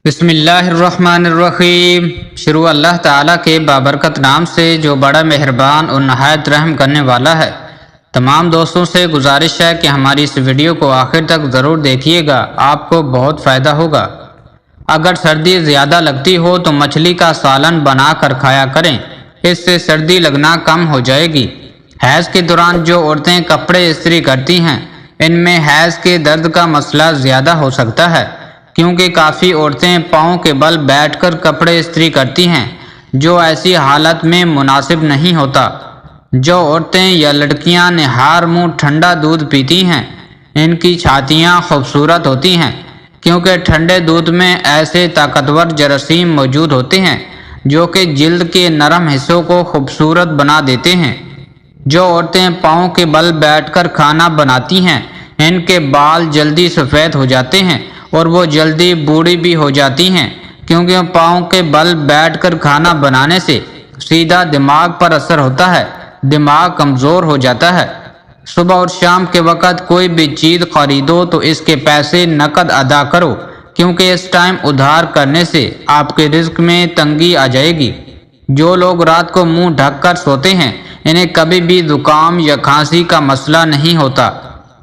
بسم اللہ الرحمن الرحیم۔ شروع اللہ تعالیٰ کے بابرکت نام سے جو بڑا مہربان اور نہایت رحم کرنے والا ہے۔ تمام دوستوں سے گزارش ہے کہ ہماری اس ویڈیو کو آخر تک ضرور دیکھیے گا، آپ کو بہت فائدہ ہوگا۔ اگر سردی زیادہ لگتی ہو تو مچھلی کا سالن بنا کر کھایا کریں، اس سے سردی لگنا کم ہو جائے گی۔ حیض کے دوران جو عورتیں کپڑے استری کرتی ہیں، ان میں حیض کے درد کا مسئلہ زیادہ ہو سکتا ہے، کیونکہ کافی عورتیں پاؤں کے بل بیٹھ کر کپڑے استری کرتی ہیں، جو ایسی حالت میں مناسب نہیں ہوتا۔ جو عورتیں یا لڑکیاں نہار منہ ٹھنڈا دودھ پیتی ہیں، ان کی چھاتیاں خوبصورت ہوتی ہیں، کیونکہ ٹھنڈے دودھ میں ایسے طاقتور جراثیم موجود ہوتے ہیں جو کہ جلد کے نرم حصوں کو خوبصورت بنا دیتے ہیں۔ جو عورتیں پاؤں کے بل بیٹھ کر کھانا بناتی ہیں، ان کے بال جلدی سفید ہو جاتے ہیں اور وہ جلدی بوڑھی بھی ہو جاتی ہیں، کیونکہ پاؤں کے بل بیٹھ کر کھانا بنانے سے سیدھا دماغ پر اثر ہوتا ہے، دماغ کمزور ہو جاتا ہے۔ صبح اور شام کے وقت کوئی بھی چیز خریدو تو اس کے پیسے نقد ادا کرو، کیونکہ اس ٹائم ادھار کرنے سے آپ کے رزق میں تنگی آ جائے گی۔ جو لوگ رات کو منہ ڈھک کر سوتے ہیں، انہیں کبھی بھی زکام یا کھانسی کا مسئلہ نہیں ہوتا۔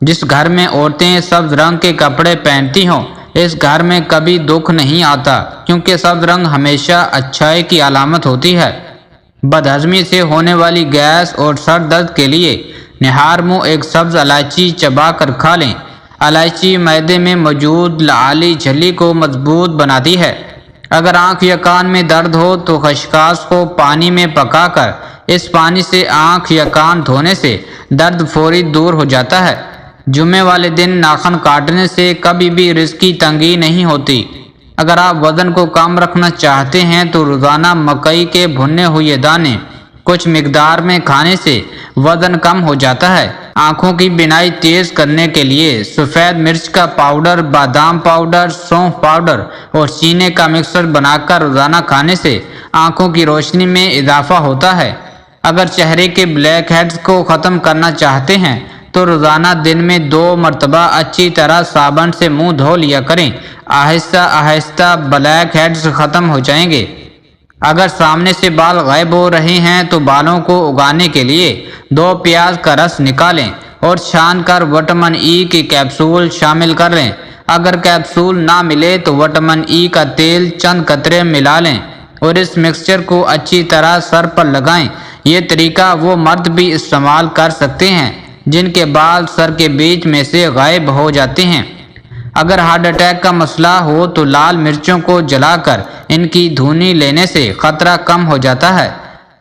جس گھر میں عورتیں سبز رنگ کے کپڑے پہنتی ہوں، اس گھر میں کبھی دکھ نہیں آتا، کیونکہ سبز رنگ ہمیشہ اچھائی کی علامت ہوتی ہے۔ بدہضمی سے ہونے والی گیس اور سر درد کے لیے نہار منہ ایک سبز الائچی چبا کر کھا لیں۔ الائچی معدے میں موجود لعلی جھلی کو مضبوط بناتی ہے۔ اگر آنکھ یا کان میں درد ہو تو خشخاش کو پانی میں پکا کر اس پانی سے آنکھ یا کان دھونے سے درد فوری دور ہو جاتا ہے۔ جمعے والے دن ناخن کاٹنے سے کبھی بھی رزق کی تنگی نہیں ہوتی۔ اگر آپ وزن کو کم رکھنا چاہتے ہیں تو روزانہ مکئی کے بھنے ہوئے دانے کچھ مقدار میں کھانے سے وزن کم ہو جاتا ہے۔ آنکھوں کی بینائی تیز کرنے کے لیے سفید مرچ کا پاؤڈر، بادام پاؤڈر، سونف پاؤڈر اور چینے کا مکسر بنا کر روزانہ کھانے سے آنکھوں کی روشنی میں اضافہ ہوتا ہے۔ اگر چہرے کے بلیک ہیڈز کو ختم کرنا چاہتے ہیں تو روزانہ دن میں 2 مرتبہ اچھی طرح صابن سے منہ دھو لیا کریں، آہستہ آہستہ بلیک ہیڈز ختم ہو جائیں گے۔ اگر سامنے سے بال غائب ہو رہے ہیں تو بالوں کو اگانے کے لیے 2 پیاز کا رس نکالیں اور چھان کر وٹامن ای کے کیپسول شامل کر لیں۔ اگر کیپسول نہ ملے تو وٹامن ای کا تیل چند قطرے ملا لیں اور اس مکسچر کو اچھی طرح سر پر لگائیں۔ یہ طریقہ وہ مرد بھی استعمال کر سکتے ہیں جن کے بال سر کے بیچ میں سے غائب ہو جاتے ہیں۔ اگر ہارٹ اٹیک کا مسئلہ ہو تو لال مرچوں کو جلا کر ان کی دھونی لینے سے خطرہ کم ہو جاتا ہے۔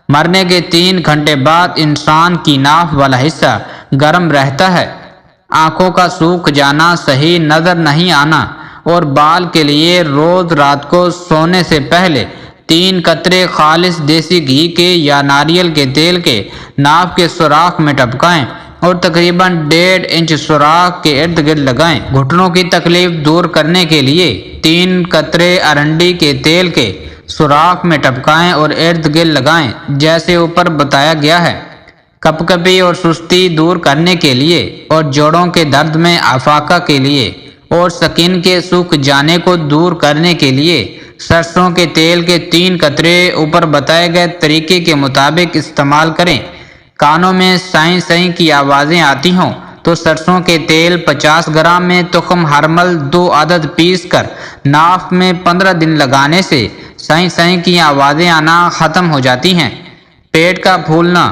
مرنے کے 3 گھنٹے بعد انسان کی ناف والا حصہ گرم رہتا ہے۔ آنکھوں کا سوکھ جانا، صحیح نظر نہیں آنا اور بال کے لیے روز رات کو سونے سے پہلے 3 قطرے خالص دیسی گھی کے یا ناریل کے تیل کے ناف کے سوراخ میں ٹپکائیں اور تقریباً 1.5 انچ سوراخ کے ارد گرد لگائیں۔ گھٹنوں کی تکلیف دور کرنے کے لیے 3 قطرے ارنڈی کے تیل کے سوراخ میں ٹپکائیں اور ارد گرد لگائیں جیسے اوپر بتایا گیا ہے۔ کپکپی اور سستی دور کرنے کے لیے اور جوڑوں کے درد میں افاقہ کے لیے اور سکن کے سوکھ جانے کو دور کرنے کے لیے سرسوں کے تیل کے 3 قطرے اوپر بتائے گئے طریقے کے مطابق استعمال کریں۔ کانوں میں سائیں سائیں کی آوازیں آتی ہوں تو سرسوں کے تیل 50 گرام میں تخم ہرمل 2 عدد پیس کر ناف میں 15 دن لگانے سے سائیں سائیں کی آوازیں آنا ختم ہو جاتی ہیں۔ پیٹ کا پھولنا،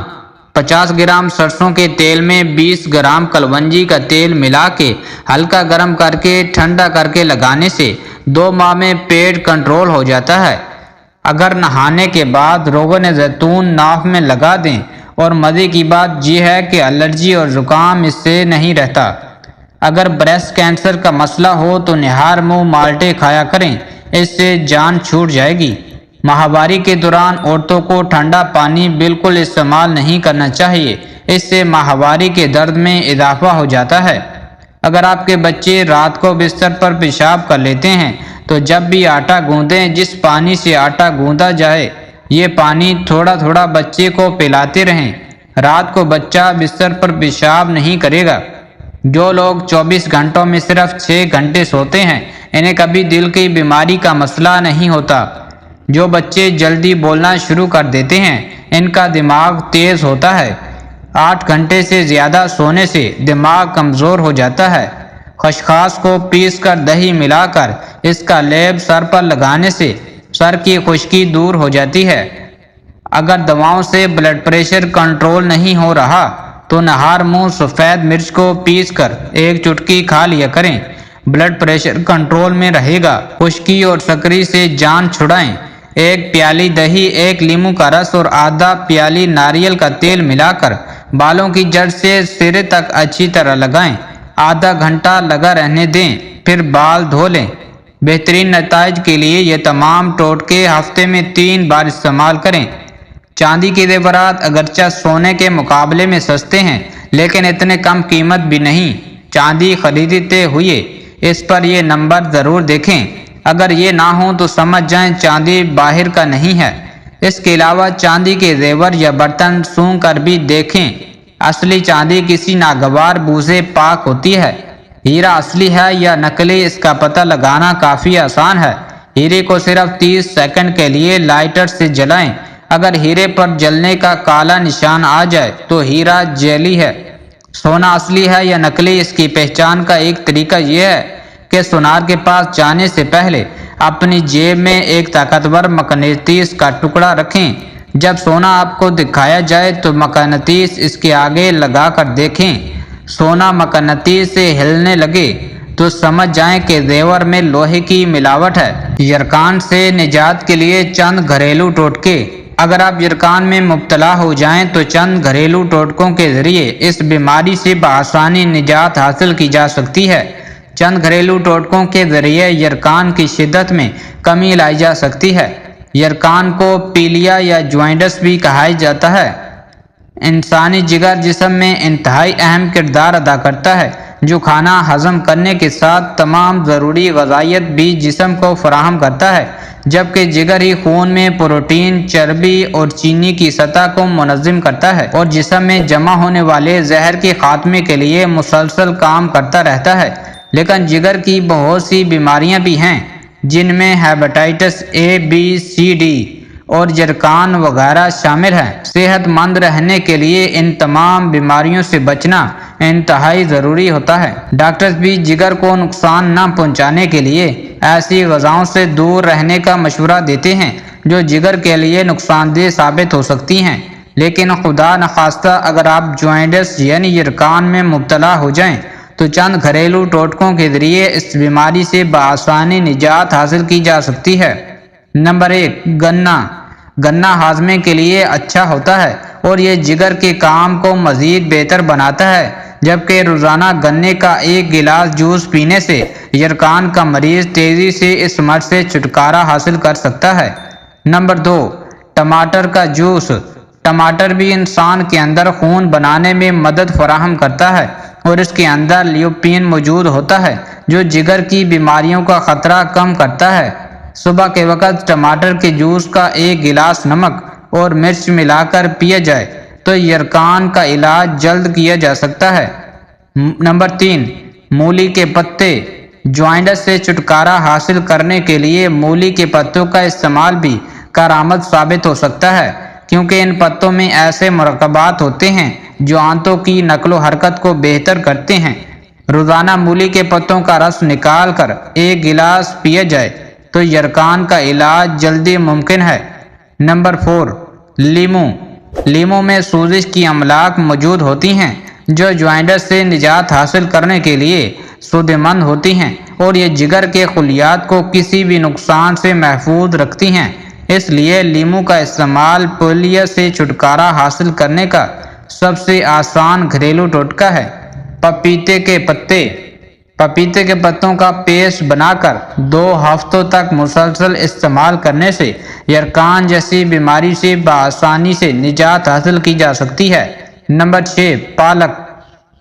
50 گرام سرسوں کے تیل میں 20 گرام کلونجی کا تیل ملا کے ہلکا گرم کر کے ٹھنڈا کر کے لگانے سے 2 ماہ میں پیٹ کنٹرول ہو جاتا ہے۔ اگر نہانے کے بعد روغن زیتون ناف میں لگا دیں اور مزے کی بات یہ ہے کہ الرجی اور زکام اس سے نہیں رہتا۔ اگر بریسٹ کینسر کا مسئلہ ہو تو نہار منہ مالٹے کھایا کریں، اس سے جان چھوٹ جائے گی۔ ماہواری کے دوران عورتوں کو ٹھنڈا پانی بالکل استعمال نہیں کرنا چاہیے، اس سے ماہواری کے درد میں اضافہ ہو جاتا ہے۔ اگر آپ کے بچے رات کو بستر پر پیشاب کر لیتے ہیں تو جب بھی آٹا گوندیں، جس پانی سے آٹا گوندا جائے یہ پانی تھوڑا تھوڑا بچے کو پلاتے رہیں۔ رات کو بچہ بستر پر پیشاب نہیں کرے گا۔ جو لوگ 24 گھنٹوں میں صرف 6 گھنٹے سوتے ہیں انہیں کبھی دل کی بیماری کا مسئلہ نہیں ہوتا۔ جو بچے جلدی بولنا شروع کر دیتے ہیں ان کا دماغ تیز ہوتا ہے۔ 8 گھنٹے سے زیادہ سونے سے دماغ کمزور ہو جاتا ہے۔ خشخاش کو پیس کر دہی ملا کر اس کا لیپ سر پر لگانے سے سر کی خشکی دور ہو جاتی ہے۔ اگر دواؤں سے بلڈ پریشر کنٹرول نہیں ہو رہا تو نہار منہ سفید مرچ کو پیس کر 1 چٹکی کھا لیا کریں، بلڈ پریشر کنٹرول میں رہے گا۔ خشکی اور سکری سے جان چھڑائیں۔ 1 پیالی دہی، 1 لیموں کا رس اور آدھا پیالی ناریل کا تیل ملا کر بالوں کی جڑ سے سرے تک اچھی طرح لگائیں۔ آدھا گھنٹہ لگا رہنے دیں، پھر بال دھو لیں۔ بہترین نتائج کے لیے یہ تمام ٹوٹکے ہفتے میں 3 بار استعمال کریں۔ چاندی کے زیورات اگرچہ سونے کے مقابلے میں سستے ہیں لیکن اتنے کم قیمت بھی نہیں۔ چاندی خریدتے ہوئے اس پر یہ نمبر ضرور دیکھیں۔ اگر یہ نہ ہو تو سمجھ جائیں چاندی باہر کا نہیں ہے۔ اس کے علاوہ چاندی کے زیور یا برتن سونگھ کر بھی دیکھیں۔ اصلی چاندی کسی ناگوار بو سے پاک ہوتی ہے۔ ہیرا اصلی ہے یا نکلی اس کا پتہ لگانا کافی آسان ہے۔ ہیرے کو صرف 30 سیکنڈ کے لیے لائٹر سے جلائیں۔ اگر ہیرے پر جلنے کا کالا نشان آ جائے تو ہیرا جعلی ہے۔ سونا اصلی ہے یا نکلی اس کی پہچان کا ایک طریقہ یہ ہے کہ سونار کے پاس جانے سے پہلے اپنی جیب میں ایک طاقتور مقناطیس کا ٹکڑا رکھیں۔ جب سونا آپ کو دکھایا جائے تو مقناطیس اس کے آگے لگا کر دیکھیں۔ سونا مقناطیس سے ہلنے لگے تو سمجھ جائیں کہ زیور میں لوہے کی ملاوٹ ہے۔ یرقان سے نجات کے لیے چند گھریلو ٹوٹکے۔ اگر آپ یرقان میں مبتلا ہو جائیں تو چند گھریلو ٹوٹکوں کے ذریعے اس بیماری سے بآسانی نجات حاصل کی جا سکتی ہے۔ چند گھریلو ٹوٹکوں کے ذریعے یرقان کی شدت میں کمی لائی جا سکتی ہے۔ یرقان کو پیلیا یا جوائنٹس بھی کہا جاتا ہے۔ انسانی جگر جسم میں انتہائی اہم کردار ادا کرتا ہے، جو کھانا ہضم کرنے کے ساتھ تمام ضروری غذائیت بھی جسم کو فراہم کرتا ہے، جبکہ جگر ہی خون میں پروٹین، چربی اور چینی کی سطح کو منظم کرتا ہے اور جسم میں جمع ہونے والے زہر کے خاتمے کے لیے مسلسل کام کرتا رہتا ہے۔ لیکن جگر کی بہت سی بیماریاں بھی ہیں جن میں hepatitis A, B, C, D اور یرقان وغیرہ شامل ہیں۔ صحت مند رہنے کے لیے ان تمام بیماریوں سے بچنا انتہائی ضروری ہوتا ہے۔ ڈاکٹرز بھی جگر کو نقصان نہ پہنچانے کے لیے ایسی غذاؤں سے دور رہنے کا مشورہ دیتے ہیں جو جگر کے لیے نقصان دہ ثابت ہو سکتی ہیں۔ لیکن خدا نخواستہ اگر آپ جوائنٹس یعنی یرقان میں مبتلا ہو جائیں تو چند گھریلو ٹوٹکوں کے ذریعے اس بیماری سے بآسانی نجات حاصل کی جا سکتی ہے۔ نمبر 1، گنا۔ گنا ہاضمے کے لیے اچھا ہوتا ہے اور یہ جگر کے کام کو مزید بہتر بناتا ہے، جبکہ روزانہ گنے کا 1 گلاس جوس پینے سے یرقان کا مریض تیزی سے اس مرض سے چھٹکارا حاصل کر سکتا ہے۔ نمبر 2، ٹماٹر کا جوس۔ ٹماٹر بھی انسان کے اندر خون بنانے میں مدد فراہم کرتا ہے اور اس کے اندر لیوپین موجود ہوتا ہے جو جگر کی بیماریوں کا خطرہ کم کرتا ہے۔ صبح کے وقت ٹماٹر کے جوس کا 1 گلاس نمک اور مرچ ملا کر پیا جائے تو یرقان کا علاج جلد کیا جا سکتا ہے۔ نمبر 3، مولی کے پتے۔ جوائنٹس سے چھٹکارا حاصل کرنے کے لیے مولی کے پتوں کا استعمال بھی کارآمد ثابت ہو سکتا ہے، کیونکہ ان پتوں میں ایسے مرکبات ہوتے ہیں جو آنتوں کی نقل و حرکت کو بہتر کرتے ہیں۔ روزانہ مولی کے پتوں کا رس نکال کر 1 گلاس پیا جائے تو یرقان کا علاج جلدی ممکن ہے۔ نمبر 4، لیموں۔ لیموں میں سوزش کی املاک موجود ہوتی ہیں جو جوائنٹس سے نجات حاصل کرنے کے لیے سودے مند ہوتی ہیں اور یہ جگر کے خلیات کو کسی بھی نقصان سے محفوظ رکھتی ہیں۔ اس لیے لیموں کا استعمال پولیو سے چھٹکارا حاصل کرنے کا سب سے آسان گھریلو ٹوٹکا ہے۔ پپیتے کے پتے۔ پپیتے کے پتوں کا پیسٹ بنا کر 2 ہفتوں تک مسلسل استعمال کرنے سے یرقان جیسی بیماری سے بآسانی سے نجات حاصل کی جا سکتی ہے۔ نمبر 6، پالک۔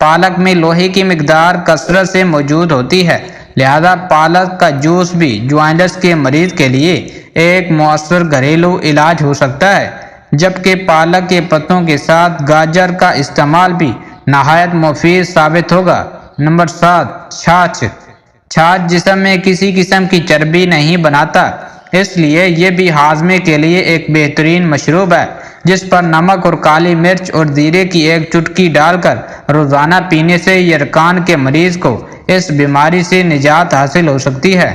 پالک میں لوہے کی مقدار کثرت سے موجود ہوتی ہے، لہذا پالک کا جوس بھی جوائنٹس کے مریض کے لیے ایک مؤثر گھریلو علاج ہو سکتا ہے، جبکہ پالک کے پتوں کے ساتھ گاجر کا استعمال بھی نہایت مفید ثابت ہوگا۔ نمبر 7 چھاچھ۔ چھاچھ جسم میں کسی قسم کی چربی نہیں بناتا، اس لیے یہ بھی ہاضمے کے لیے ایک بہترین مشروب ہے، جس پر نمک اور کالی مرچ اور زیرے کی ایک چٹکی ڈال کر روزانہ پینے سے یرقان کے مریض کو اس بیماری سے نجات حاصل ہو سکتی ہے۔